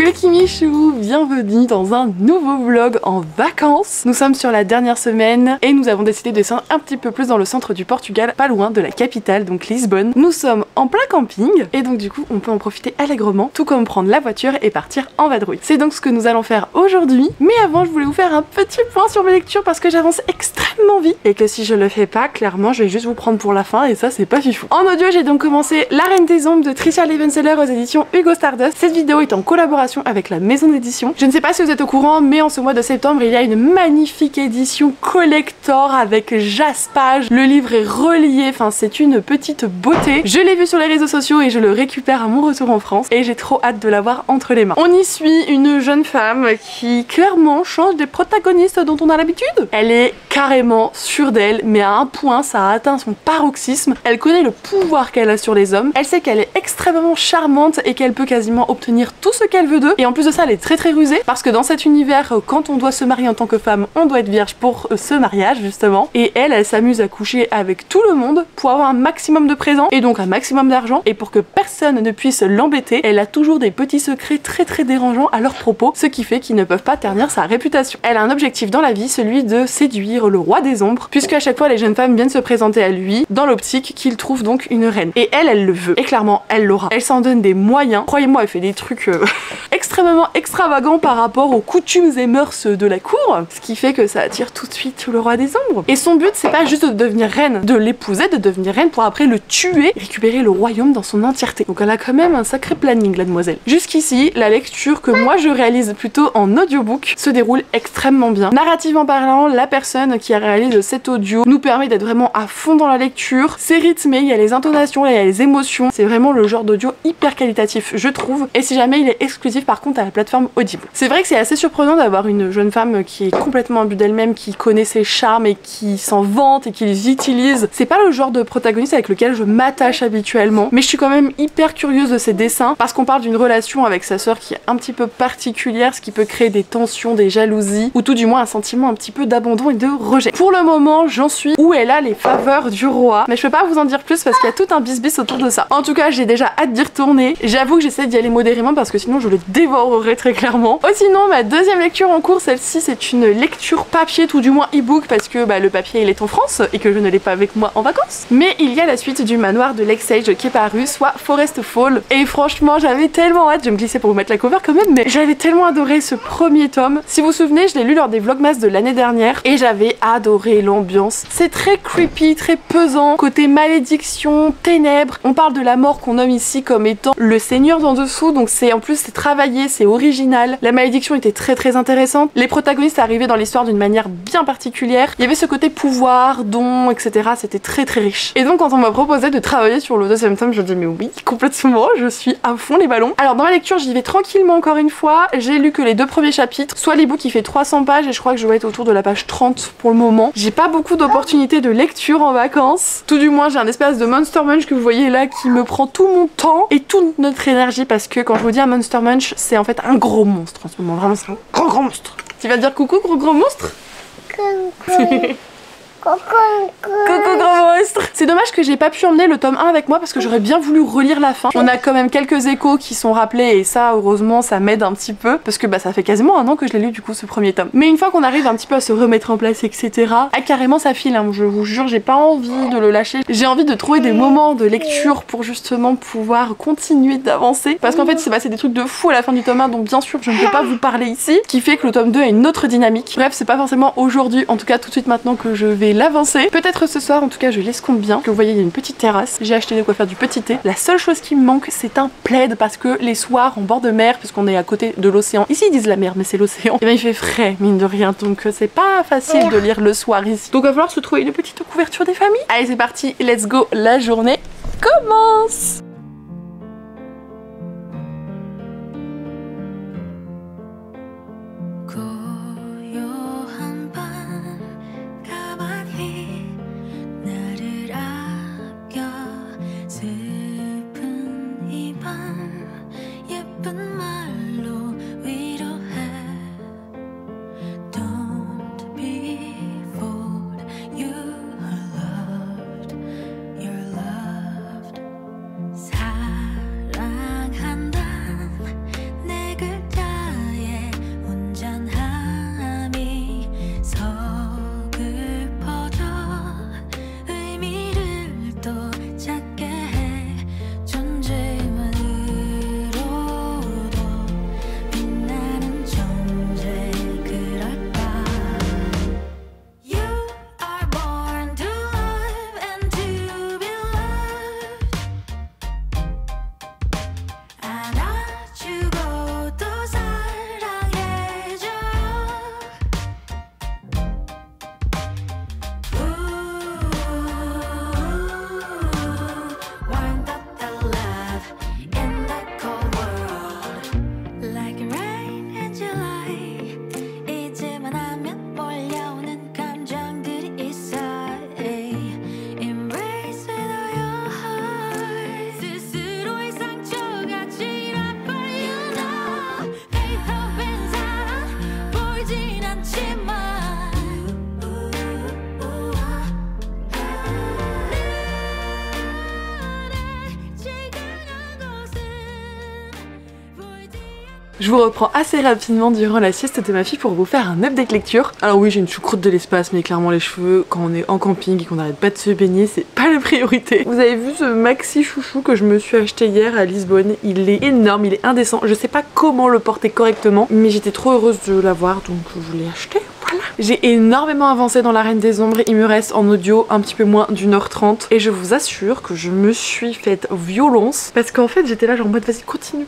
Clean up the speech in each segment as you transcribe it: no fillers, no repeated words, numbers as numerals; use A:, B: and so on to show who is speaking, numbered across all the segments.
A: Hello Kimichou, bienvenue dans un nouveau vlog en vacances. Nous sommes sur la dernière semaine et nous avons décidé de descendre un petit peu plus dans le centre du Portugal, pas loin de la capitale, donc Lisbonne. Nous sommes en plein camping et donc du coup on peut en profiter allègrement, tout comme prendre la voiture et partir en vadrouille. C'est donc ce que nous allons faire aujourd'hui, mais avant je voulais vous faire un petit point sur mes lectures parce que j'avance extrêmement vite et que si je le fais pas, clairement je vais juste vous prendre pour la fin et ça c'est pas fifou. En audio j'ai donc commencé La Reine des Ombres de Tricia Levenseller aux éditions Hugo Stardust. Cette vidéo est en collaboration avec la maison d'édition. Je ne sais pas si vous êtes au courant, mais en ce mois de septembre il y a une magnifique édition collector avec jaspage. Le livre est relié, enfin c'est une petite beauté. Je l'ai vu sur les réseaux sociaux et je le récupère à mon retour en France et j'ai trop hâte de l'avoir entre les mains. On y suit une jeune femme qui clairement change des protagonistes dont on a l'habitude. Elle est carrément sûre d'elle, mais à un point ça a atteint son paroxysme. Elle connaît le pouvoir qu'elle a sur les hommes. Elle sait qu'elle est extrêmement charmante et qu'elle peut quasiment obtenir tout ce qu'elle veut d'eux. Et en plus de ça, elle est très rusée parce que dans cet univers, quand on doit se marier en tant que femme, on doit être vierge pour ce mariage justement. Et elle s'amuse à coucher avec tout le monde pour avoir un maximum de présents et donc un maximum d'argent. Et pour que personne ne puisse l'embêter, elle a toujours des petits secrets très dérangeants à leur propos, ce qui fait qu'ils ne peuvent pas ternir sa réputation. Elle a un objectif dans la vie, celui de séduire le roi des ombres, puisque à chaque fois les jeunes femmes viennent se présenter à lui dans l'optique qu'il trouve donc une reine. Et elle le veut. Et clairement, elle l'aura. Elle s'en donne des moyens. Croyez-moi, elle fait des trucs extrêmement extravagants par rapport aux coutumes et mœurs de la cour, ce qui fait que ça attire tout de suite le roi des ombres. Et son but, c'est pas juste de devenir reine, de l'épouser, de devenir reine pour après le tuer et récupérer le royaume dans son entièreté. Donc elle a quand même un sacré planning, la demoiselle. Jusqu'ici, la lecture que moi je réalise plutôt en audiobook se déroule extrêmement bien. Narrativement parlant, la personne qui a réalisé cet audio nous permet d'être vraiment à fond dans la lecture. C'est rythmé, il y a les intonations, il y a les émotions. C'est vraiment le genre d'audio hyper qualitatif, je trouve. Et si jamais il est exclusif par contre à la plateforme Audible. C'est vrai que c'est assez surprenant d'avoir une jeune femme qui est complètement imbue d'elle-même, qui connaît ses charmes et qui s'en vante et qui les utilise. C'est pas le genre de protagoniste avec lequel je m'attache habituellement, mais je suis quand même hyper curieuse de ses dessins parce qu'on parle d'une relation avec sa sœur qui est un petit peu particulière, ce qui peut créer des tensions, des jalousies ou tout du moins un sentiment un petit peu d'abandon et de rejet. Pour le moment, j'en suis où elle a les faveurs du roi, mais je peux pas vous en dire plus parce qu'il y a tout un bis autour de ça. En tout cas, j'ai déjà hâte d'y retourner. J'avoue que j'essaie d'y aller modérément parce que sinon je le dévorerai très clairement. Oh, sinon, ma deuxième lecture en cours, celle-ci, c'est une lecture papier, tout du moins e-book, parce que le papier il est en France et que je ne l'ai pas avec moi en vacances. Mais il y a la suite du manoir de Lexage qui est paru, soit Forest Fall. Et franchement, j'avais tellement hâte, je vais me glisser pour vous mettre la cover quand même, mais j'avais tellement adoré ce premier tome. Si vous vous souvenez, je l'ai lu lors des vlogmas de l'année dernière et j'avais adoré l'ambiance. C'est très creepy, très pesant, côté malédiction, ténèbres. On parle de la mort qu'on nomme ici comme étant le seigneur d'en dessous, donc c'est en plus c'est travaillé, c'est original. La malédiction était très intéressante. Les protagonistes arrivaient dans l'histoire d'une manière bien particulière. Il y avait ce côté pouvoir, don, etc. C'était très riche. Et donc quand on m'a proposé de travailler sur le deuxième tome, je dis mais oui, complètement, je suis à fond les ballons. Alors dans ma lecture, j'y vais tranquillement encore une fois. J'ai lu que les deux premiers chapitres, soit l'ebook qui fait 300 pages et je crois que je dois être autour de la page 30 pour le moment. J'ai pas beaucoup d'opportunités de lecture en vacances. Tout du moins, j'ai un espèce de Monster Munch que vous voyez là qui me prend tout mon temps et toute notre énergie parce que quand je vous dis un Monster Munch, c'est en fait un gros monstre en ce moment. Vraiment, c'est un gros monstre. Tu vas dire coucou gros monstre? Coucou gros monstre. C'est dommage que j'ai pas pu emmener le tome 1 avec moi parce que j'aurais bien voulu relire la fin. On a quand même quelques échos qui sont rappelés et ça heureusement ça m'aide un petit peu parce que ça fait quasiment un an que je l'ai lu du coup ce premier tome. Mais une fois qu'on arrive un petit peu à se remettre en place etc, carrément ça file hein, je vous jure j'ai pas envie de le lâcher. J'ai envie de trouver des moments de lecture pour justement pouvoir continuer d'avancer parce qu'en fait il s'est passé des trucs de fou à la fin du tome 1 donc bien sûr je ne peux pas vous parler ici, qui fait que le tome 2 a une autre dynamique. Bref c'est pas forcément aujourd'hui, en tout cas tout de suite maintenant que je vais l'avancer. Peut-être ce soir, en tout cas je l'escompte bien. Que vous voyez il y a une petite terrasse, j'ai acheté de quoi faire du petit thé. La seule chose qui me manque c'est un plaid parce que les soirs en bord de mer, puisqu'on est à côté de l'océan, ici ils disent la mer mais c'est l'océan, et il fait frais mine de rien donc c'est pas facile de lire le soir ici. Donc il va falloir se trouver une petite couverture des familles. Allez c'est parti, let's go, la journée commence. Je vous reprends assez rapidement durant la sieste de ma fille pour vous faire un update lecture. Alors oui, j'ai une choucroute de l'espace, mais clairement les cheveux, quand on est en camping et qu'on n'arrête pas de se baigner, c'est pas la priorité. Vous avez vu ce maxi chouchou que je me suis acheté hier à Lisbonne. Il est énorme, il est indécent. Je sais pas comment le porter correctement, mais j'étais trop heureuse de l'avoir, donc je l'ai acheté. Voilà. J'ai énormément avancé dans la Reine des Ombres, il me reste en audio un petit peu moins d'1h30 et je vous assure que je me suis faite violence parce qu'en fait j'étais là genre en mode vas-y continue,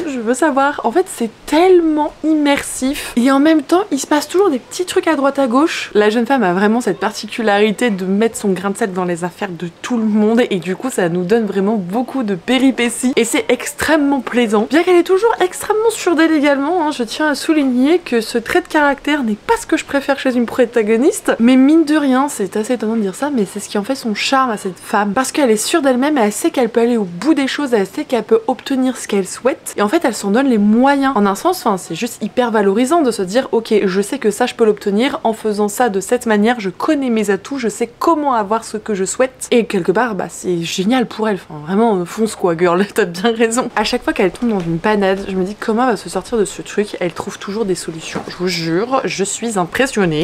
A: je veux savoir. En fait c'est tellement immersif et en même temps il se passe toujours des petits trucs à droite à gauche. La jeune femme a vraiment cette particularité de mettre son grain de sel dans les affaires de tout le monde et du coup ça nous donne vraiment beaucoup de péripéties et c'est extrêmement plaisant. Bien qu'elle est toujours extrêmement sûre d'elle également, hein, je tiens à souligner que ce trait de caractère n'est pas ce que je préfère chez une protagoniste, mais mine de rien, c'est assez étonnant de dire ça, mais c'est ce qui en fait son charme à cette femme, parce qu'elle est sûre d'elle-même, elle sait qu'elle peut aller au bout des choses, elle sait qu'elle peut obtenir ce qu'elle souhaite, et en fait elle s'en donne les moyens. En un sens, enfin, c'est juste hyper valorisant de se dire ok, je sais que ça je peux l'obtenir en faisant ça de cette manière, je connais mes atouts, je sais comment avoir ce que je souhaite, et quelque part bah c'est génial pour elle, enfin vraiment fonce quoi girl, t'as bien raison. À chaque fois qu'elle tombe dans une panade, je me dis comment elle va se sortir de ce truc, elle trouve toujours des solutions, je vous jure, je suis impressionnée.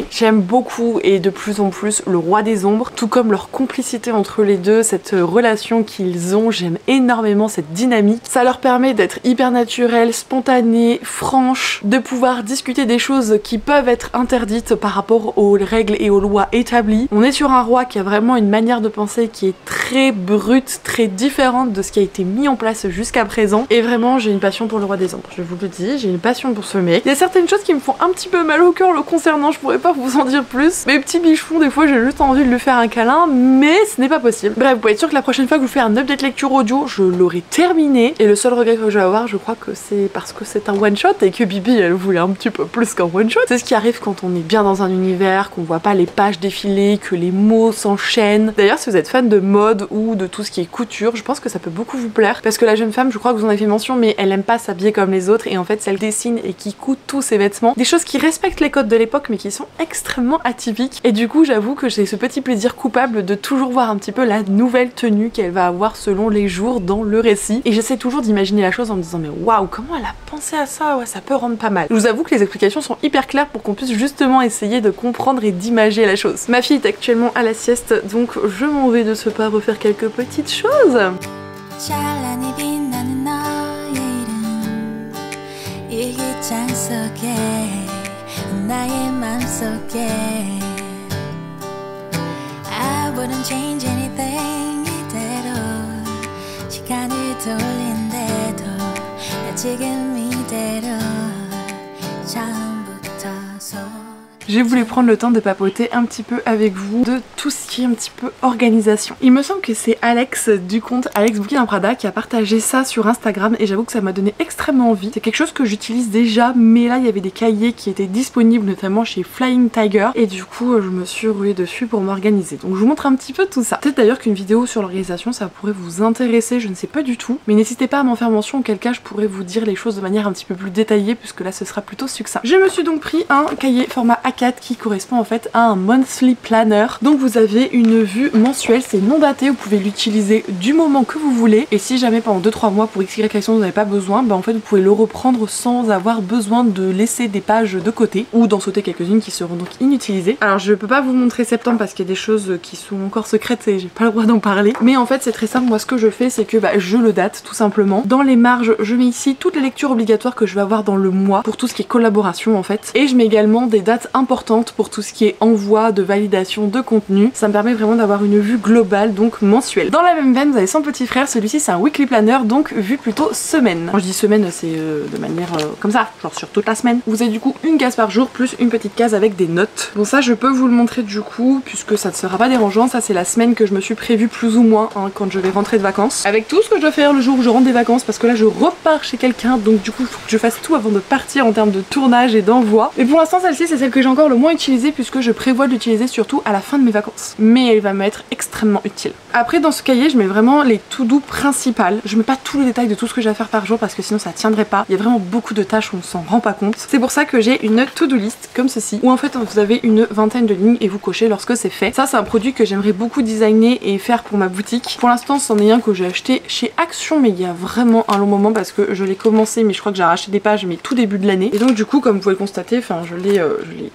A: J'aime beaucoup et de plus en plus le Roi des Ombres, tout comme leur complicité entre les deux, cette relation qu'ils ont, j'aime énormément cette dynamique. Ça leur permet d'être hyper naturel, spontané, franche, de pouvoir discuter des choses qui peuvent être interdites par rapport aux règles et aux lois établies. On est sur un roi qui a vraiment une manière de penser qui est très brute, très différente de ce qui a été mis en place jusqu'à présent. Et vraiment j'ai une passion pour le Roi des Ombres, je vous le dis, j'ai une passion pour ce mec. Il y a certaines choses qui me font un petit peu mal au cœur le concernant, je pourrais pas vous en dire plus. Mes petits bichons, des fois j'ai juste envie de lui faire un câlin, mais ce n'est pas possible. Bref, vous pouvez être sûr que la prochaine fois que je vous fais un update lecture audio, je l'aurai terminé. Et le seul regret que je vais avoir, je crois que c'est parce que c'est un one shot et que Bibi elle voulait un petit peu plus qu'un one shot. C'est ce qui arrive quand on est bien dans un univers, qu'on voit pas les pages défiler, que les mots s'enchaînent. D'ailleurs, si vous êtes fan de mode ou de tout ce qui est couture, je pense que ça peut beaucoup vous plaire parce que la jeune femme, je crois que vous en avez fait mention, mais elle aime pas s'habiller comme les autres et en fait, elle dessine et qui coud tous ses vêtements. Des choses qui respectent les codes de l'époque mais qui sont extrêmement atypiques et du coup j'avoue que j'ai ce petit plaisir coupable de toujours voir un petit peu la nouvelle tenue qu'elle va avoir selon les jours dans le récit et j'essaie toujours d'imaginer la chose en me disant mais waouh comment elle a pensé à ça, ouais ça peut rendre pas mal. Je vous avoue que les explications sont hyper claires pour qu'on puisse justement essayer de comprendre et d'imager la chose. Ma fille est actuellement à la sieste donc je m'en vais de ce pas refaire quelques petites choses.
B: 나의 맘속에 I wouldn't change anything 이대로 시간을 돌린대도 나 지금 이대로 처음부터
A: J'ai voulu prendre le temps de papoter un petit peu avec vous de tout ce qui est un petit peu organisation. Il me semble que c'est Alex du compte Alex Bouquin en Prada qui a partagé ça sur Instagram et j'avoue que ça m'a donné extrêmement envie. C'est quelque chose que j'utilise déjà mais là il y avait des cahiers qui étaient disponibles notamment chez Flying Tiger et du coup je me suis ruée dessus pour m'organiser. Donc je vous montre un petit peu tout ça. Peut-être d'ailleurs qu'une vidéo sur l'organisation ça pourrait vous intéresser, je ne sais pas du tout. Mais n'hésitez pas à m'en faire mention auquel cas je pourrais vous dire les choses de manière un petit peu plus détaillée puisque là ce sera plutôt succinct. Je me suis donc pris un cahier format A4 qui correspond en fait à un monthly planner. Donc vous avez une vue mensuelle, c'est non daté, vous pouvez l'utiliser du moment que vous voulez et si jamais pendant 2-3 mois pour XY raison vous n'avez pas besoin, bah en fait vous pouvez le reprendre sans avoir besoin de laisser des pages de côté ou d'en sauter quelques-unes qui seront donc inutilisées. Alors je peux pas vous montrer septembre parce qu'il y a des choses qui sont encore secrètes et j'ai pas le droit d'en parler, mais en fait c'est très simple, moi ce que je fais c'est que je le date tout simplement. Dans les marges je mets ici toutes les lectures obligatoires que je vais avoir dans le mois pour tout ce qui est collaboration en fait et je mets également des dates importantes pour tout ce qui est envoi de validation de contenu. Ça me permet vraiment d'avoir une vue globale donc mensuelle. Dans la même veine vous avez son petit frère, celui-ci c'est un weekly planner donc vue plutôt semaine. Quand je dis semaine c'est de manière comme ça, genre sur toute la semaine. Vous avez du coup une case par jour plus une petite case avec des notes. Bon ça je peux vous le montrer du coup puisque ça ne sera pas dérangeant, ça c'est la semaine que je me suis prévue plus ou moins hein, quand je vais rentrer de vacances. Avec tout ce que je dois faire le jour où je rentre des vacances parce que là je repars chez quelqu'un donc du coup il faut que je fasse tout avant de partir en termes de tournage et d'envoi. Et pour l'instant celle-ci c'est celle que j'ai encore le moins utilisée puisque je prévois de l'utiliser surtout à la fin de mes vacances. Mais elle va m'être extrêmement utile. Après dans ce cahier je mets vraiment les to-do principales. Je mets pas tous les détails de tout ce que j'ai à faire par jour parce que sinon ça tiendrait pas. Il y a vraiment beaucoup de tâches où on s'en rend pas compte. C'est pour ça que j'ai une to-do list comme ceci où en fait vous avez une vingtaine de lignes et vous cochez lorsque c'est fait. Ça c'est un produit que j'aimerais beaucoup designer et faire pour ma boutique. Pour l'instant c'en est un que j'ai acheté chez Action mais il y a vraiment un long moment parce que je l'ai commencé mais je crois que j'ai arraché des pages mais tout début de l'année. Et donc du coup comme vous pouvez le constater, enfin je l'ai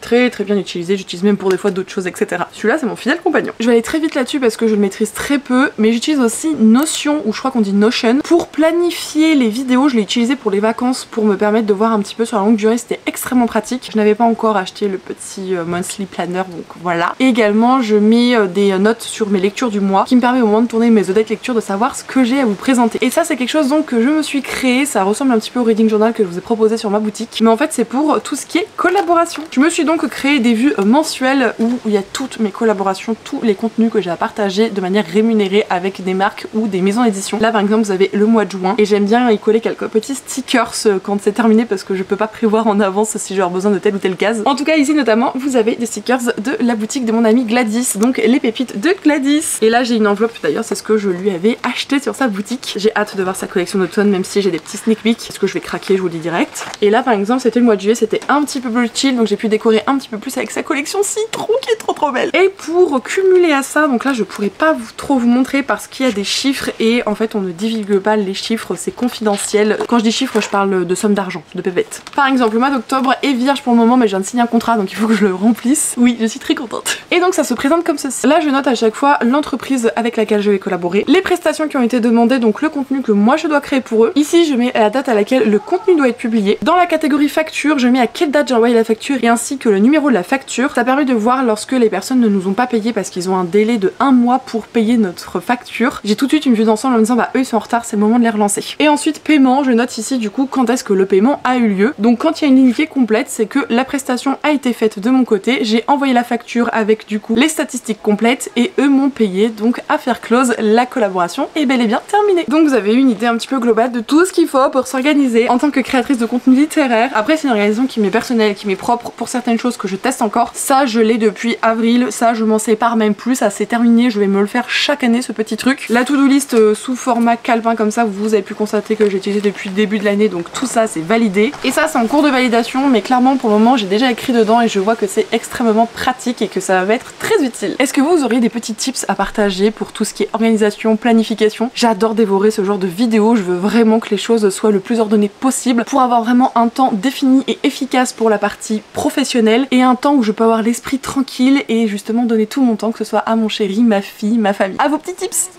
A: très bien utilisé. J'utilise même pour des fois d'autres choses etc. Celui-là c'est mon fidèle compagnon. Je vais aller très vite là-dessus parce que je le maîtrise très peu mais j'utilise aussi Notion ou je crois qu'on dit Notion pour planifier les vidéos. Je l'ai utilisé pour les vacances pour me permettre de voir un petit peu sur la longue durée. C'était extrêmement pratique. Je n'avais pas encore acheté le petit monthly planner donc voilà. Et également je mets des notes sur mes lectures du mois qui me permet au moment de tourner mes updates lecture de savoir ce que j'ai à vous présenter. Et ça c'est quelque chose donc que je me suis créé. Ça ressemble un petit peu au reading journal que je vous ai proposé sur ma boutique mais en fait c'est pour tout ce qui est collaboration. Je me suis donc créé des vues mensuelles où il y a toutes mes collaborations, tous les contenus que j'ai à partager de manière rémunérée avec des marques ou des maisons d'édition. Là par exemple vous avez le mois de juin et j'aime bien y coller quelques petits stickers quand c'est terminé parce que je peux pas prévoir en avance si j'ai besoin de telle ou telle case. En tout cas ici notamment vous avez des stickers de la boutique de mon amie Gladys, donc les pépites de Gladys. Et là j'ai une enveloppe d'ailleurs, c'est ce que je lui avais acheté sur sa boutique. J'ai hâte de voir sa collection d'automne même si j'ai des petits sneak peeks parce que je vais craquer, je vous le dis direct. Et là par exemple c'était le mois de juillet, c'était un petit peu plus chill donc j'ai pu décorer un petit peu plus avec sa collection citron qui est trop belle. Et pour cumuler à ça, donc là je pourrais pas trop vous montrer parce qu'il y a des chiffres et en fait on ne divulgue pas les chiffres, c'est confidentiel. Quand je dis chiffres je parle de somme d'argent, de pépettes. Par exemple le mois d'octobre est vierge pour le moment mais je viens de signer un contrat donc il faut que je le remplisse. Oui je suis très contente. Et donc ça se présente comme ceci. Là je note à chaque fois l'entreprise avec laquelle je vais collaborer, les prestations qui ont été demandées, donc le contenu que moi je dois créer pour eux. Ici je mets la date à laquelle le contenu doit être publié. Dans la catégorie facture je mets à quelle date j'ai envoyé la facture et ainsi que le numéro de la facture. Ça permet de voir lorsque les personnes ne nous ont pas payé parce qu'ils ont un délai de 1 mois pour payer notre facture. J'ai tout de suite une vue d'ensemble en me disant bah eux ils sont en retard, c'est le moment de les relancer. Et ensuite paiement, je note ici du coup quand est-ce que le paiement a eu lieu. Donc quand il y a une ligne qui est complète c'est que la prestation a été faite de mon côté, j'ai envoyé la facture avec du coup les statistiques complètes et eux m'ont payé, donc affaire close, la collaboration est bel et bien terminée. Donc vous avez une idée un petit peu globale de tout ce qu'il faut pour s'organiser en tant que créatrice de contenu littéraire. Après c'est une organisation qui m'est personnelle, qui m'est propre pour certaines choses que je teste encore. Ça je l'ai depuis avril, ça je m'en sépare même plus, ça c'est terminé, je vais me le faire chaque année ce petit truc. La to-do list sous format calepin comme ça, vous avez pu constater que j'ai utilisé depuis le début de l'année, donc tout ça c'est validé. Et ça c'est en cours de validation mais clairement pour le moment j'ai déjà écrit dedans et je vois que c'est extrêmement pratique et que ça va être très utile. Est-ce que vous auriez des petits tips à partager pour tout ce qui est organisation, planification? J'adore dévorer ce genre de vidéos, je veux vraiment que les choses soient le plus ordonnées possible pour avoir vraiment un temps défini et efficace pour la partie professionnelle et un temps où je peux avoir l'esprit tranquille et justement donner tout mon temps, que ce soit à mon chéri, ma fille, ma famille. À vos petits tips!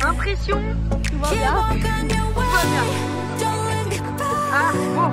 C: Impression, tout va bien. Tout va bien. Ah bon.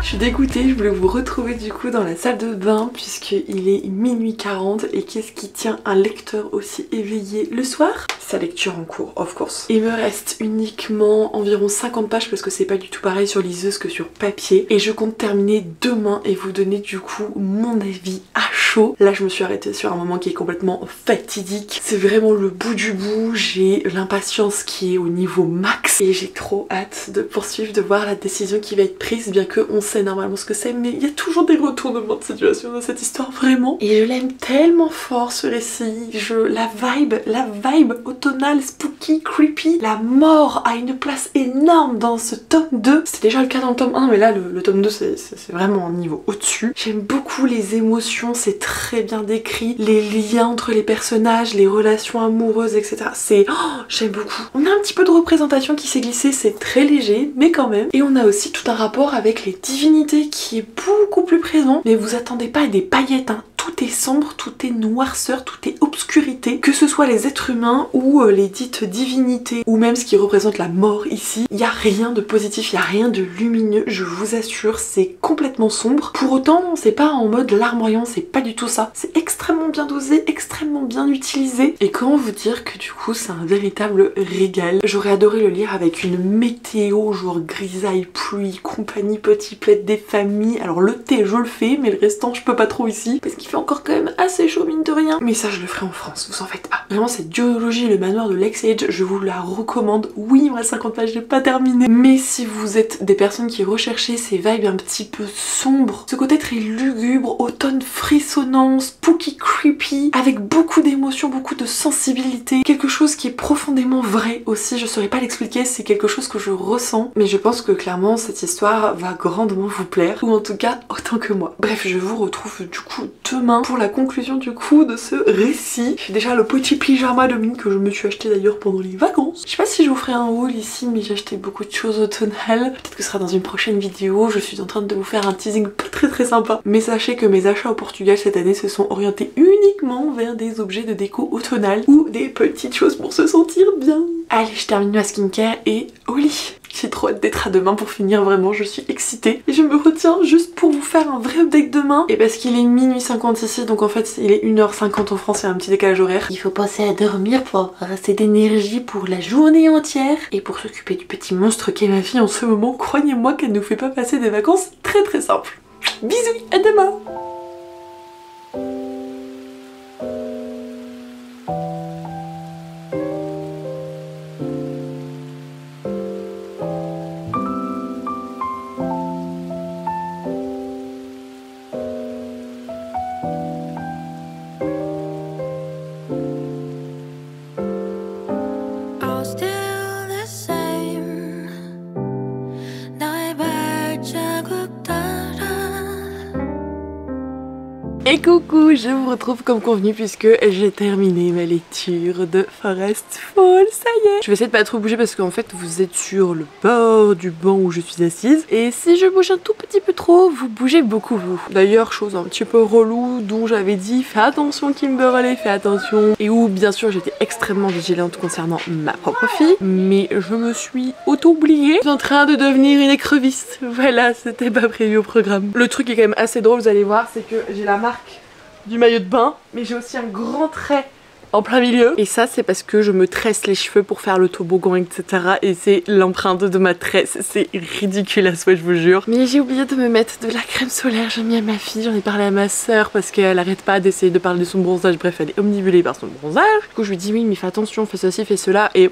A: Je suis dégoûtée, je voulais vous retrouver du coup dans la salle de bain puisqu'il est minuit 40 et qu'est-ce qui tient un lecteur aussi éveillé le soir? Sa lecture en cours, of course. Il me reste uniquement environ 50 pages parce que c'est pas du tout pareil sur liseuse que sur papier et je compte terminer demain et vous donner du coup mon avis à chaud. Là je me suis arrêtée sur un moment qui est complètement fatidique, c'est vraiment le bout du bout, j'ai l'impatience qui est au niveau max et j'ai trop hâte de poursuivre, de voir la décision qui va être prise bien que on sait normalement ce que c'est, mais il y a toujours des retournements de situation dans cette histoire, vraiment. Et je l'aime tellement fort ce récit. La vibe automnale, spooky, creepy. La mort a une place énorme dans ce tome 2. C'était déjà le cas dans le tome 1, mais là le tome 2 c'est vraiment un niveau au-dessus. J'aime beaucoup les émotions, c'est très bien décrit. Les liens entre les personnages, les relations amoureuses, etc. J'aime beaucoup. On a un petit peu de représentation qui s'est glissée, c'est très léger, mais quand même. Et on a aussi tout un rapport avec les divinités qui est beaucoup plus présent. Mais vous attendez pas à des paillettes, hein. Tout est sombre, tout est noirceur, tout est obscurité. Que ce soit les êtres humains ou les dites divinités, ou même ce qui représente la mort ici, il n'y a rien de positif, il n'y a rien de lumineux, je vous assure, c'est complètement sombre. Pour autant, c'est pas en mode larmoyant, c'est pas du tout ça. C'est extrêmement bien dosé, extrêmement bien utilisé. Et comment vous dire que du coup, c'est un véritable régal. J'aurais adoré le lire avec une météo, genre grisaille, pluie, compagnie, petit plaid des familles. Alors le thé, je le fais, mais le restant, je peux pas trop ici, parce qu'il fait encore quand même assez chaud mine de rien. Mais ça je le ferai en France, vous en faites pas. Vraiment cette duologie, le manoir de Lexage, je vous la recommande. Oui, moi 50 pages j'ai pas terminé. Mais si vous êtes des personnes qui recherchez ces vibes un petit peu sombres, ce côté très lugubre, automne frissonnant, spooky creepy, avec beaucoup d'émotions, beaucoup de sensibilité, quelque chose qui est profondément vrai aussi, je saurais pas l'expliquer, c'est quelque chose que je ressens. Mais je pense que clairement cette histoire va grandement vous plaire, ou en tout cas autant que moi. Bref, je vous retrouve du coup demain pour la conclusion du coup de ce récit. J'ai déjà le petit pyjama de mine que je me suis acheté d'ailleurs pendant les vacances. Je sais pas si je vous ferai un haul ici, mais j'ai acheté beaucoup de choses automnales. Peut-être que ce sera dans une prochaine vidéo. Je suis en train de vous faire un teasing pas très sympa. Mais sachez que mes achats au Portugal cette année se sont orientés uniquement vers des objets de déco automnale ou des petites choses pour se sentir bien. Allez, je termine ma skincare et au lit. J'ai trop hâte d'être à demain pour finir, vraiment je suis excitée. Et je me retiens juste pour vous faire un vrai update demain. Et parce qu'il est minuit 50 ici, donc en fait il est 1h50 en France, il y a un petit décalage horaire. Il faut penser à dormir pour avoir assez d'énergie pour la journée entière. Et pour s'occuper du petit monstre qu'est ma fille en ce moment, croyez-moi qu'elle nous fait pas passer des vacances très simples. Bisous, à demain.
B: All still the same. 너의 발자국 따라.
A: Et coucou, je vous retrouve comme convenu puisque j'ai terminé ma lecture de Forest Fall, ça y est. Je vais essayer de pas trop bouger parce qu'en fait vous êtes sur le bord du banc où je suis assise. Et si je bouge un tout petit peu trop, vous bougez beaucoup vous. D'ailleurs, chose un petit peu relou dont j'avais dit fais attention Kimberley, fais attention. Et où bien sûr j'étais extrêmement vigilante concernant ma propre fille. Mais je me suis auto-oubliée. Je suis en train de devenir une écrevisse. Voilà, c'était pas prévu au programme. Le truc est quand même assez drôle, vous allez voir, c'est que j'ai la marque du maillot de bain, mais j'ai aussi un grand trait en plein milieu. Et ça c'est parce que je me tresse les cheveux pour faire le toboggan, etc. Et c'est l'empreinte de ma tresse. C'est ridicule à souhait, je vous jure. Mais j'ai oublié de me mettre de la crème solaire. J'ai mis à ma fille, j'en ai parlé à ma soeur parce qu'elle arrête pas d'essayer de parler de son bronzage. Bref, elle est omnibulée par son bronzage. Du coup je lui dis oui mais fais attention, fais ceci, fais cela. Et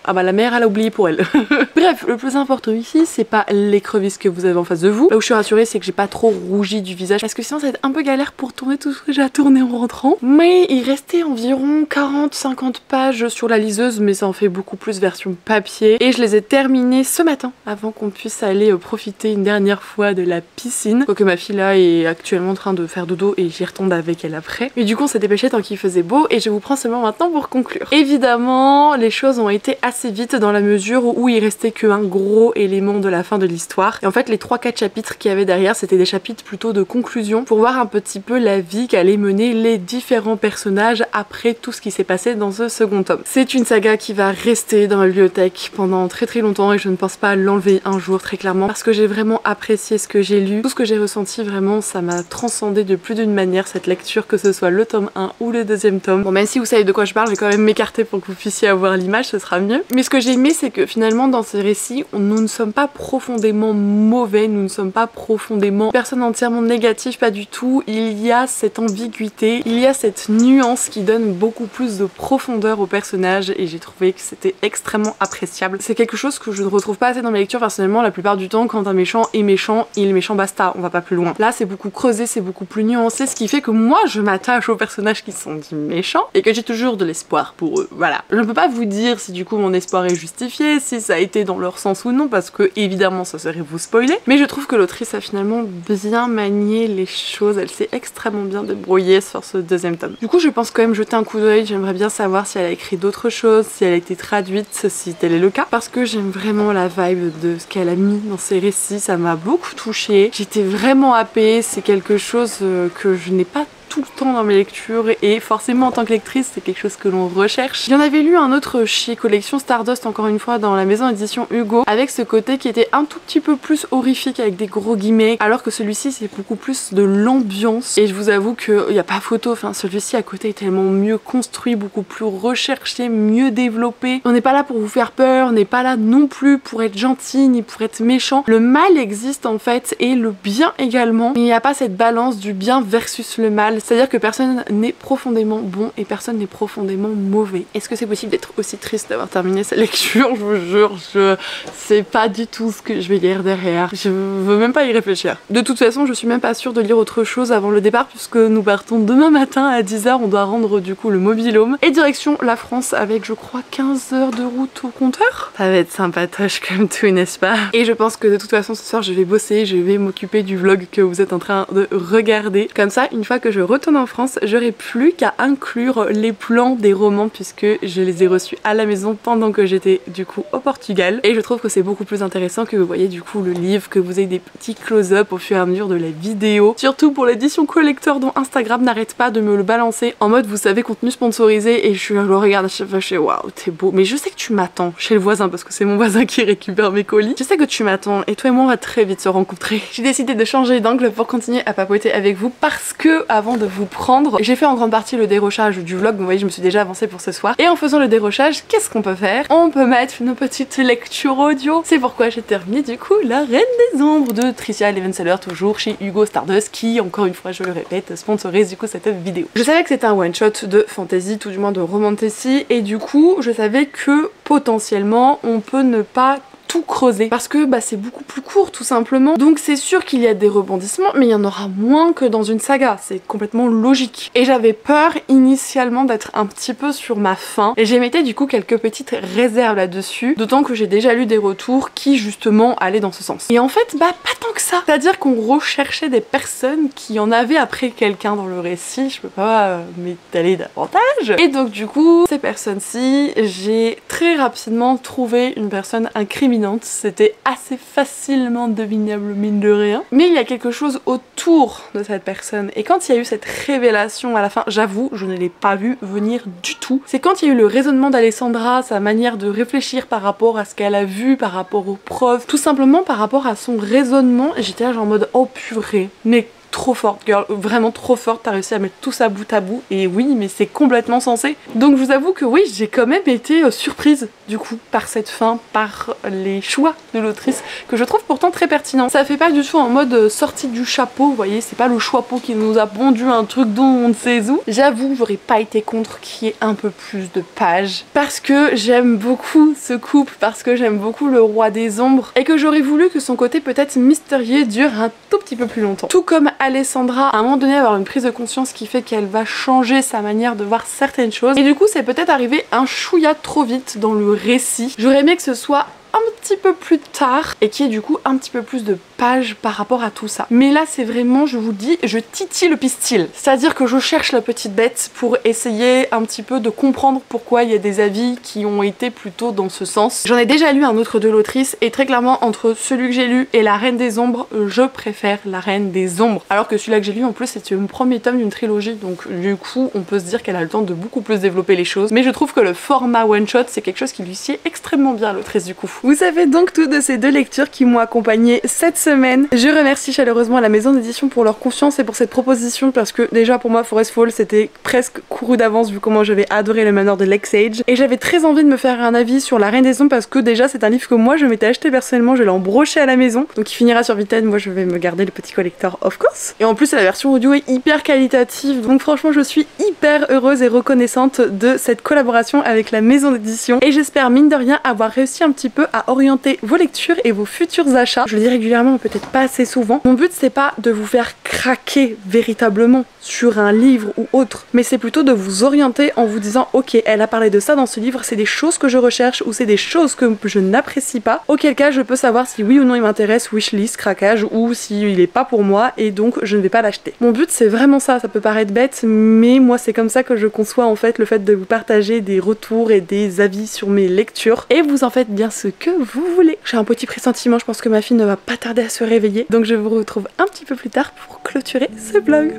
A: ah bah la mère elle a oublié pour elle. Bref, le plus important ici c'est pas l'écrevisse que vous avez en face de vous. Là où je suis rassurée c'est que j'ai pas trop rougi du visage parce que sinon ça va être un peu galère pour tourner tout ce que j'ai à tourner en rentrant. Mais il restait environ 40-50 pages sur la liseuse, mais ça en fait beaucoup plus version papier. Et je les ai terminées ce matin avant qu'on puisse aller profiter une dernière fois de la piscine. Quoique ma fille là est actuellement en train de faire dodo et j'y retourne avec elle après. Mais du coup on s'est dépêché tant qu'il faisait beau et je vous prends seulement maintenant pour conclure. Évidemment les choses ont été assez vite dans la mesure où il restait qu'un gros élément de la fin de l'histoire. Et en fait les 3-4 chapitres qu'il y avait derrière c'était des chapitres plutôt de conclusion pour voir un petit peu la vie qu'allaient mener les différents personnages après tout ce qui s'est passé dans ce second tome. C'est une saga qui va rester dans ma bibliothèque pendant très longtemps et je ne pense pas l'enlever un jour très clairement parce que j'ai vraiment apprécié ce que j'ai lu, tout ce que j'ai ressenti, vraiment ça m'a transcendé de plus d'une manière cette lecture, que ce soit le tome 1 ou le deuxième tome. Bon, même si vous savez de quoi je parle, je vais quand même m'écarter pour que vous puissiez avoir l'image, ce sera mieux. Mais ce que j'ai aimé, c'est que finalement dans ces récits, nous ne sommes pas profondément mauvais, nous ne sommes pas profondément personne entièrement négative, pas du tout. Il y a cette ambiguïté, il y a cette nuance qui donne beaucoup plus de profondeur au personnage et j'ai trouvé que c'était extrêmement appréciable. C'est quelque chose que je ne retrouve pas assez dans mes lectures personnellement. La plupart du temps, quand un méchant, il est méchant, basta, on va pas plus loin. Là, c'est beaucoup creusé, c'est beaucoup plus nuancé, ce qui fait que moi, je m'attache aux personnages qui sont dits méchants et que j'ai toujours de l'espoir pour eux. Voilà. Je ne peux pas vous dire si du coup mon espoir est justifié, si ça a été dans leur sens ou non, parce que évidemment ça serait vous spoiler, mais je trouve que l'autrice a finalement bien manié les choses, elle s'est extrêmement bien débrouillée sur ce deuxième tome. Du coup, je pense quand même jeter un coup d'œil, j'aimerais bien savoir si elle a écrit d'autres choses, si elle a été traduite, si tel est le cas, parce que j'aime vraiment la vibe de ce qu'elle a mis dans ses récits, ça m'a beaucoup touchée, j'étais vraiment happée, c'est quelque chose que je n'ai pas tout le temps dans mes lectures et forcément en tant que lectrice c'est quelque chose que l'on recherche. J'en avais lu un autre chez Collection Stardust encore une fois dans la maison édition Hugo avec ce côté qui était un tout petit peu plus horrifique avec des gros guillemets alors que celui-ci c'est beaucoup plus de l'ambiance et je vous avoue qu'il n'y a pas photo, enfin celui-ci à côté est tellement mieux construit, beaucoup plus recherché, mieux développé. On n'est pas là pour vous faire peur, on n'est pas là non plus pour être gentil ni pour être méchant. Le mal existe en fait et le bien également. Il n'y a pas cette balance du bien versus le mal. C'est-à-dire que personne n'est profondément bon et personne n'est profondément mauvais. Est-ce que c'est possible d'être aussi triste d'avoir terminé cette lecture? Je vous jure, je sais pas du tout ce que je vais lire derrière. Je veux même pas y réfléchir. De toute façon, je suis même pas sûre de lire autre chose avant le départ puisque nous partons demain matin à 10 h. On doit rendre du coup le mobil-home et direction la France avec je crois 15 heures de route au compteur. Ça va être sympatoche comme tout, n'est-ce pas? Et je pense que de toute façon ce soir je vais bosser, je vais m'occuper du vlog que vous êtes en train de regarder. Comme ça, une fois que je retourne en France, j'aurai plus qu'à inclure les plans des romans puisque je les ai reçus à la maison pendant que j'étais du coup au Portugal et je trouve que c'est beaucoup plus intéressant que vous voyez du coup le livre, que vous ayez des petits close-up au fur et à mesure de la vidéo, surtout pour l'édition collector dont Instagram n'arrête pas de me le balancer en mode vous savez contenu sponsorisé et je le regarde à chaque fois, je fais waouh t'es beau, mais je sais que tu m'attends chez le voisin parce que c'est mon voisin qui récupère mes colis, je sais que tu m'attends et toi et moi on va très vite se rencontrer. J'ai décidé de changer d'angle pour continuer à papoter avec vous parce que avant de vous prendre, j'ai fait en grande partie le dérochage du vlog, vous voyez je me suis déjà avancée pour ce soir et en faisant le dérochage, qu'est-ce qu'on peut faire? On peut mettre une petite lecture audio, c'est pourquoi j'ai terminé du coup La Reine des Ombres de Tricia Levenseller, toujours chez Hugo Stardust qui, encore une fois je le répète, sponsorise du coup cette vidéo. Je savais que c'était un one shot de fantasy, tout du moins de romantasy et du coup je savais que potentiellement on peut ne pas tout creuser parce que bah, c'est beaucoup plus court tout simplement, donc c'est sûr qu'il y a des rebondissements mais il y en aura moins que dans une saga, c'est complètement logique et j'avais peur initialement d'être un petit peu sur ma faim et j'émettais du coup quelques petites réserves là-dessus, d'autant que j'ai déjà lu des retours qui justement allaient dans ce sens et en fait bah pas tant que ça, c'est à dire qu'on recherchait des personnes qui en avaient après quelqu'un dans le récit, je peux pas m'étaler davantage et donc du coup ces personnes-ci j'ai très rapidement trouvé une personne incriminante. C'était assez facilement devinable mine de rien. Mais il y a quelque chose autour de cette personne. Et quand il y a eu cette révélation à la fin, j'avoue, je ne l'ai pas vu venir du tout. C'est quand il y a eu le raisonnement d'Alessandra, sa manière de réfléchir par rapport à ce qu'elle a vu, par rapport aux preuves, tout simplement par rapport à son raisonnement. J'étais là genre en mode oh purée, mais trop forte girl, vraiment trop forte, t'as réussi à mettre tout ça bout à bout et oui mais c'est complètement censé. Donc je vous avoue que oui j'ai quand même été surprise du coup par cette fin, par les choix de l'autrice que je trouve pourtant très pertinent. Ça fait pas du tout en mode sortie du chapeau, vous voyez, c'est pas le chapeau qui nous a pondu un truc dont on ne sait où. J'avoue j'aurais pas été contre qu'il y ait un peu plus de pages parce que j'aime beaucoup ce couple, parce que j'aime beaucoup le roi des ombres et que j'aurais voulu que son côté peut-être mystérieux dure un tout petit peu plus longtemps. Tout comme Alessandra, à un moment donné, avoir une prise de conscience qui fait qu'elle va changer sa manière de voir certaines choses. Et du coup, c'est peut-être arrivé un chouïa trop vite dans le récit. J'aurais aimé que ce soit un petit peu plus tard et qu'il y ait du coup un petit peu plus de pages par rapport à tout ça. Mais là c'est vraiment, je vous dis, je titille le pistil. C'est-à-dire que je cherche la petite bête pour essayer un petit peu de comprendre pourquoi il y a des avis qui ont été plutôt dans ce sens. J'en ai déjà lu un autre de l'autrice et très clairement entre celui que j'ai lu et La Reine des Ombres, je préfère La Reine des Ombres. Alors que celui-là que j'ai lu en plus c'était le premier tome d'une trilogie, donc du coup on peut se dire qu'elle a le temps de beaucoup plus développer les choses. Mais je trouve que le format one shot c'est quelque chose qui lui sied extrêmement bien à l'autrice du coup. Vous savez fait donc tout de ces deux lectures qui m'ont accompagnée cette semaine. Je remercie chaleureusement la maison d'édition pour leur confiance et pour cette proposition parce que déjà pour moi Forest Fall c'était presque couru d'avance vu comment j'avais adoré le manoir de Lake-Sage et j'avais très envie de me faire un avis sur La Reine des Ombres parce que déjà c'est un livre que moi je m'étais acheté personnellement, je l'ai embroché à la maison donc il finira sur Vinted, moi je vais me garder le petit collector of course et en plus la version audio est hyper qualitative donc franchement je suis hyper heureuse et reconnaissante de cette collaboration avec la maison d'édition et j'espère mine de rien avoir réussi un petit peu à orienter vos lectures et vos futurs achats. Je le dis régulièrement mais peut-être pas assez souvent. Mon but c'est pas de vous faire craquer véritablement sur un livre ou autre mais c'est plutôt de vous orienter en vous disant ok elle a parlé de ça dans ce livre, c'est des choses que je recherche ou c'est des choses que je n'apprécie pas, auquel cas je peux savoir si oui ou non il m'intéresse, wishlist, craquage ou s'il est pas pour moi et donc je ne vais pas l'acheter. Mon but c'est vraiment ça peut paraître bête mais moi c'est comme ça que je conçois en fait le fait de vous partager des retours et des avis sur mes lectures et vous en faites bien ce que vous voulez. J'ai un petit pressentiment, je pense que ma fille ne va pas tarder à se réveiller donc je vous retrouve un petit peu plus tard pour clôturer ce vlog.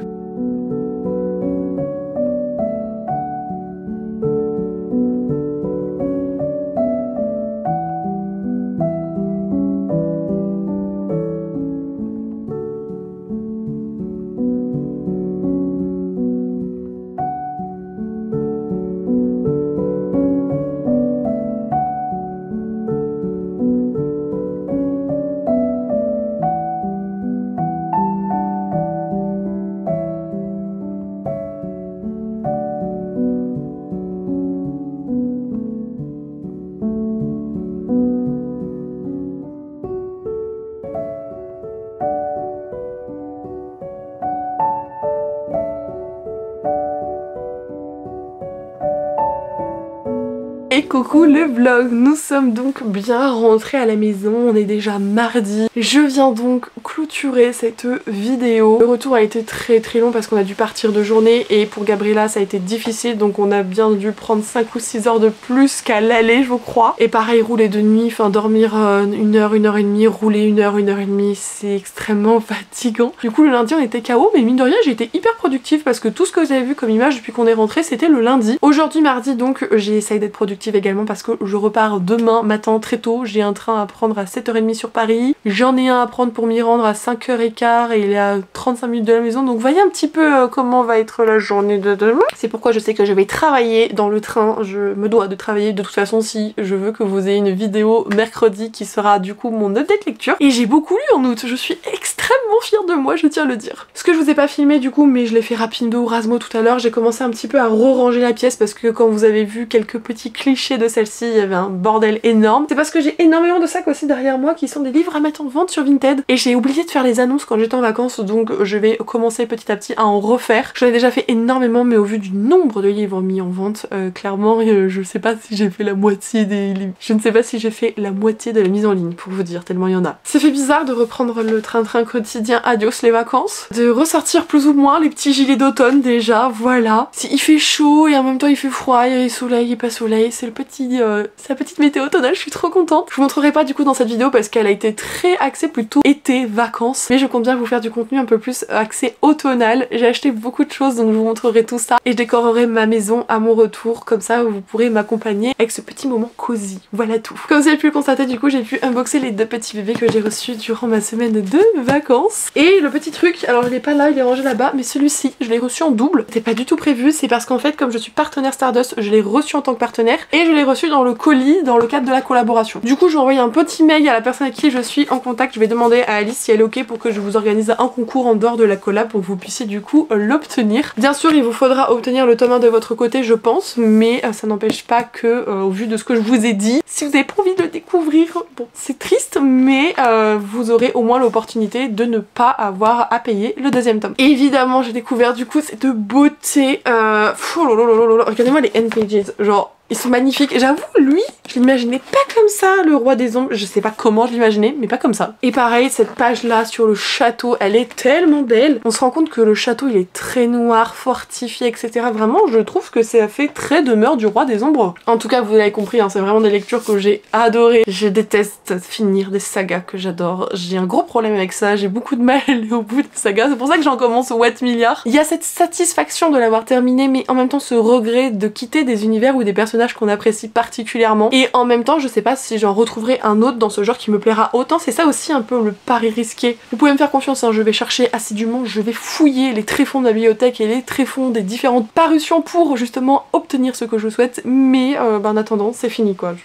A: Et coucou le vlog, nous sommes donc bien rentrés à la maison, on est déjà mardi. Je viens donc clôturer cette vidéo. Le retour a été très long parce qu'on a dû partir de journée et pour Gabriella ça a été difficile donc on a bien dû prendre 5 ou 6 heures de plus qu'à l'aller je crois. Et pareil rouler de nuit, enfin dormir 1 heure, 1 heure et demie, rouler 1 heure, 1 heure et demie, c'est extrêmement fatigant. Du coup le lundi on était KO mais mine de rien j'ai été hyper productive parce que tout ce que vous avez vu comme image depuis qu'on est rentré c'était le lundi. Aujourd'hui mardi donc j'ai essayé d'être productive également parce que je repars demain matin très tôt, j'ai un train à prendre à 7h30 sur Paris, j'en ai un à prendre pour m'y rendre à 5h15 et il est à 35 minutes de la maison donc voyez un petit peu comment va être la journée de demain. C'est pourquoi je sais que je vais travailler dans le train, je me dois de travailler de toute façon si je veux que vous ayez une vidéo mercredi qui sera du coup mon update lecture. Et j'ai beaucoup lu en août, je suis extrêmement fière de moi, je tiens à le dire. Ce que je vous ai pas filmé du coup mais je l'ai fait rapido rasmo tout à l'heure, j'ai commencé un petit peu à re-ranger la pièce parce que quand vous avez vu quelques petits clichés de celle-ci, il y avait un bordel énorme. C'est parce que j'ai énormément de sacs aussi derrière moi qui sont des livres à mettre en vente sur Vinted et j'ai oublié de faire les annonces quand j'étais en vacances donc je vais commencer petit à petit à en refaire. J'en ai déjà fait énormément mais au vu du nombre de livres mis en vente, clairement je sais pas si j'ai fait la moitié des livres. Je ne sais pas si j'ai fait la moitié de la mise en ligne pour vous dire tellement il y en a. Ça fait bizarre de reprendre le train-train quotidien, adios les vacances, de ressortir plus ou moins les petits gilets d'automne déjà, voilà. Il fait chaud et en même temps il fait froid, il y a soleil et pas soleil, c'est le petit sa petite météo automnale, je suis trop contente. Je vous montrerai pas du coup dans cette vidéo parce qu'elle a été très axée plutôt été, vacances, mais je compte bien vous faire du contenu un peu plus axé automnal. J'ai acheté beaucoup de choses donc je vous montrerai tout ça et je décorerai ma maison à mon retour, comme ça vous pourrez m'accompagner avec ce petit moment cosy, voilà tout. Comme vous avez pu le constater du coup j'ai pu unboxer les 2 petits bébés que j'ai reçus durant ma semaine de vacances. Et le petit truc, alors il est pas là, il est rangé là-bas, mais celui-ci je l'ai reçu en double, c'était pas du tout prévu, c'est parce qu'en fait comme je suis partenaire Stardust, je l'ai reçu en tant que partenaire et je l'ai reçu dans le colis dans le cadre de la collaboration. Du coup je vais envoyer un petit mail à la personne avec qui je suis en contact, je vais demander à Alice si elle est ok pour que je vous organise un concours en dehors de la collab pour que vous puissiez du coup l'obtenir. Bien sûr il vous faudra obtenir le tome 1 de votre côté je pense, mais ça n'empêche pas que au vu de ce que je vous ai dit, si vous avez pas envie de le découvrir, bon c'est triste mais vous aurez au moins l'opportunité de ne pas avoir à payer le 2e tome. Et évidemment j'ai découvert du coup cette beauté, regardez-moi les end pages, genre ils sont magnifiques. J'avoue, lui, je l'imaginais pas comme ça, le roi des ombres. Je sais pas comment je l'imaginais, mais pas comme ça. Et pareil, cette page-là sur le château, elle est tellement belle. On se rend compte que le château, il est très noir, fortifié, etc. Vraiment, je trouve que ça fait très demeure du roi des ombres. En tout cas, vous l'avez compris, hein, c'est vraiment des lectures que j'ai adorées. Je déteste finir des sagas que j'adore. J'ai un gros problème avec ça. J'ai beaucoup de mal à aller au bout des sagas. C'est pour ça que j'en commence au What Milliard. Il y a cette satisfaction de l'avoir terminé, mais en même temps ce regret de quitter des univers ou des personnages personnage qu'on apprécie particulièrement. Et en même temps, je sais pas si j'en retrouverai un autre dans ce genre qui me plaira autant. C'est ça aussi un peu le pari risqué. Vous pouvez me faire confiance, hein, je vais chercher assidûment, je vais fouiller les tréfonds de la bibliothèque et les tréfonds des différentes parutions pour justement obtenir ce que je souhaite. Mais en attendant, c'est fini quoi.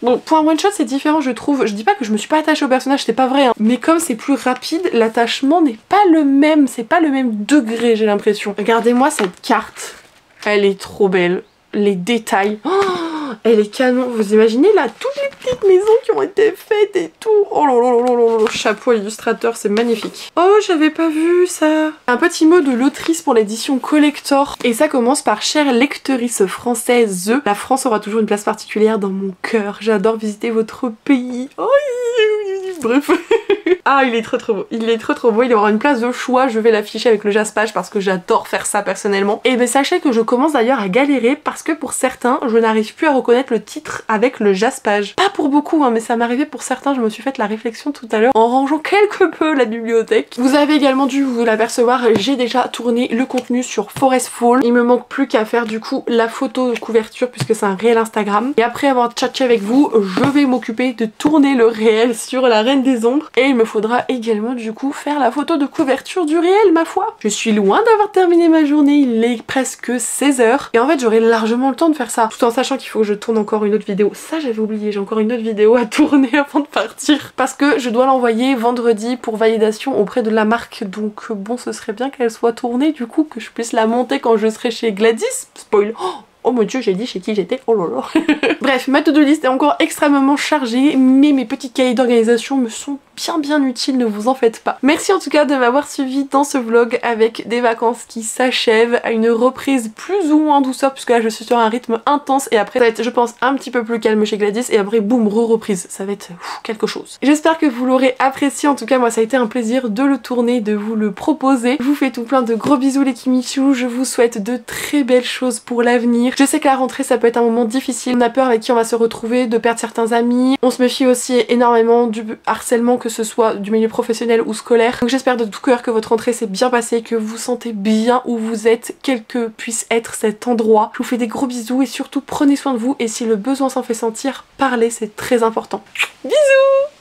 A: Bon, pour un one shot c'est différent je trouve, je dis pas que je me suis pas attachée au personnage, c'est pas vrai, hein. Mais comme c'est plus rapide, l'attachement n'est pas le même, c'est pas le même degré j'ai l'impression. Regardez-moi cette carte, elle est trop belle, les détails, oh, elle est canon, vous imaginez là, toutes les petites maisons qui ont été faites et tout, oh là là là là là, chapeau à l'illustrateur, c'est magnifique. Oh, j'avais pas vu ça. Un petit mot de l'autrice pour l'édition collector, et ça commence par chère lectrice française, la France aura toujours une place particulière dans mon cœur, j'adore visiter votre pays. Oh, bref. Ah, il est trop beau, il est trop beau, il y aura une place de choix, je vais l'afficher avec le jaspage parce que j'adore faire ça personnellement. Et ben sachez que je commence d'ailleurs à galérer parce que pour certains, je n'arrive plus à reconnaître le titre avec le jaspage. Pas pour beaucoup, hein, mais ça m'est arrivé pour certains, je me suis fait la réflexion tout à l'heure en rangeant quelque peu la bibliothèque. Vous avez également dû vous l'apercevoir, j'ai déjà tourné le contenu sur Forest Fall. Il me manque plus qu'à faire du coup la photo de couverture puisque c'est un réel Instagram. Et après avoir tchatché avec vous, je vais m'occuper de tourner le réel sur la Reine des Ombres. Et il me faudra également du coup faire la photo de couverture du réel ma foi. Je suis loin d'avoir terminé ma journée, il est presque 16h et en fait j'aurai largement le temps de faire ça tout en sachant qu'il faut que je tourne encore une autre vidéo. Ça j'avais oublié, j'ai encore une autre vidéo à tourner avant de partir parce que je dois l'envoyer vendredi pour validation auprès de la marque donc bon ce serait bien qu'elle soit tournée du coup que je puisse la monter quand je serai chez Gladys. Spoil. Oh mon dieu, j'ai dit chez qui j'étais, oh là là. Bref, ma to-do list est encore extrêmement chargée, mais mes petits cahiers d'organisation me sont bien utiles, ne vous en faites pas. Merci en tout cas de m'avoir suivi dans ce vlog avec des vacances qui s'achèvent à une reprise plus ou moins en douceur, puisque là je suis sur un rythme intense et après ça va être je pense un petit peu plus calme chez Gladys et après boum, reprise, ça va être quelque chose. J'espère que vous l'aurez apprécié, en tout cas moi ça a été un plaisir de le tourner, de vous le proposer. Je vous fais tout plein de gros bisous les Kimichou, je vous souhaite de très belles choses pour l'avenir. Je sais que la rentrée ça peut être un moment difficile, on a peur avec qui on va se retrouver, de perdre certains amis, on se méfie aussi énormément du harcèlement que ce soit du milieu professionnel ou scolaire. Donc j'espère de tout cœur que votre rentrée s'est bien passée, que vous vous sentez bien où vous êtes, quel que puisse être cet endroit. Je vous fais des gros bisous et surtout prenez soin de vous et si le besoin s'en fait sentir, parlez, c'est très important. Bisous!